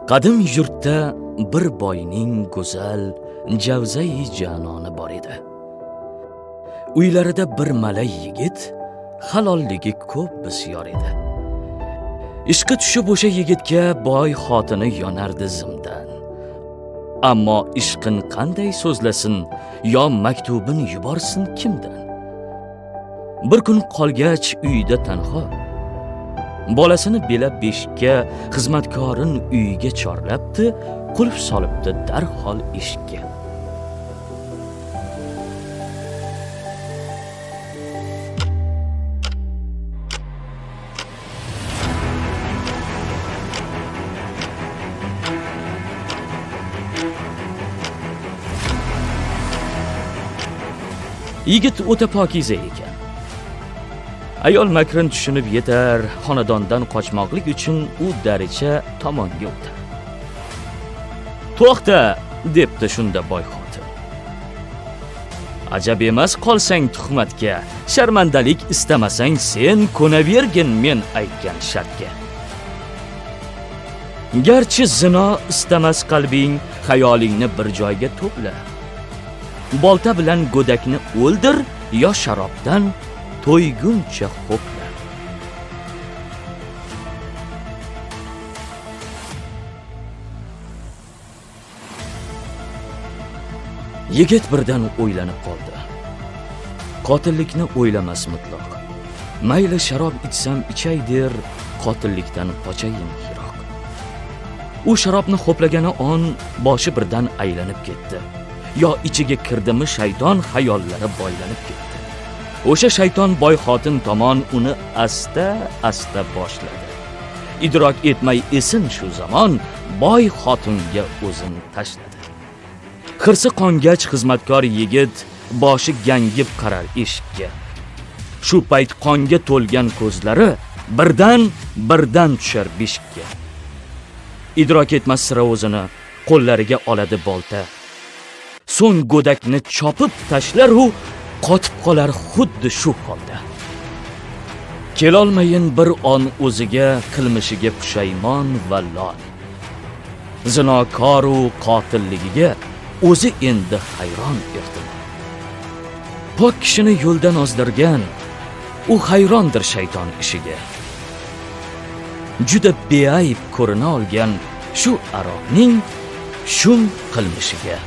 Qadim yurtda bir boyning go'zal Javzai janoni bor edi. Uylarida bir malay yigit, halolligi ko'p bisyor edi. Ishqi tushib o'sha yigitga boy xotini yonardi zimdan. Ammo ishqin qanday so'zlasin, yo maktubin yuborsin kimdan? Bir kun qolgach uyda tanho, bolasini belab beshikka, xizmatkorin uyiga chorlabdi, qulf solibdi darhol eshikka. Yigit o'ta pokiza ekan. Ayol makrin tushunib yetar, xonadondan qochmoqlik uchun u daricha tomonga o'tar. "To'xta", debdi shunda boy xotin. "Ajab emas qolsang tuhmatga, sharmandalik istamasang sen ko'navergin men aytgan shartga. Garchi zino istamas qalbing, xayolingni bir joyga to'pla. Bolta bilan go'dakni o'ldir, yo sharobdan to'yguncha xo'pla." Yigit birdan o'ylanib qoldi. Qotillikni o'ylamas mutlaq. Mayli sharob ichsam ichay der, qotillikdan qochayin yiroq. U sharobni xo'plagani on boshi birdan aylanib ketdi. Yo ichiga kirdimi shayton xayollari boylanib ketdi. O'sha shayton boy xotin tomon uni asta boshladi. Idrok etmay esin shu zamon boy xotinga o'zini tashladi. Xirsi qongach xizmatkor yigit boshi gangib qarar eshikka. Shu payt qonga to'lgan ko'zlari birdan tushar beshikka. Idrok etmas sira o'zini qo'llariga oladi bolta. So'ng go'dakni chopib tashlar u qotib qolar xuddi shu holda. Kelolmayin bir on o'ziga, qilmishiga pushaymon va lol. Zinokor u qotilligiga o'zi endi hayron ehtimol. Pok kishini yo'ldan ozdirgan, u hayrondir shayton ishiga. Juda beayb ko'rina olgan shu aroqning shum qilmishiga.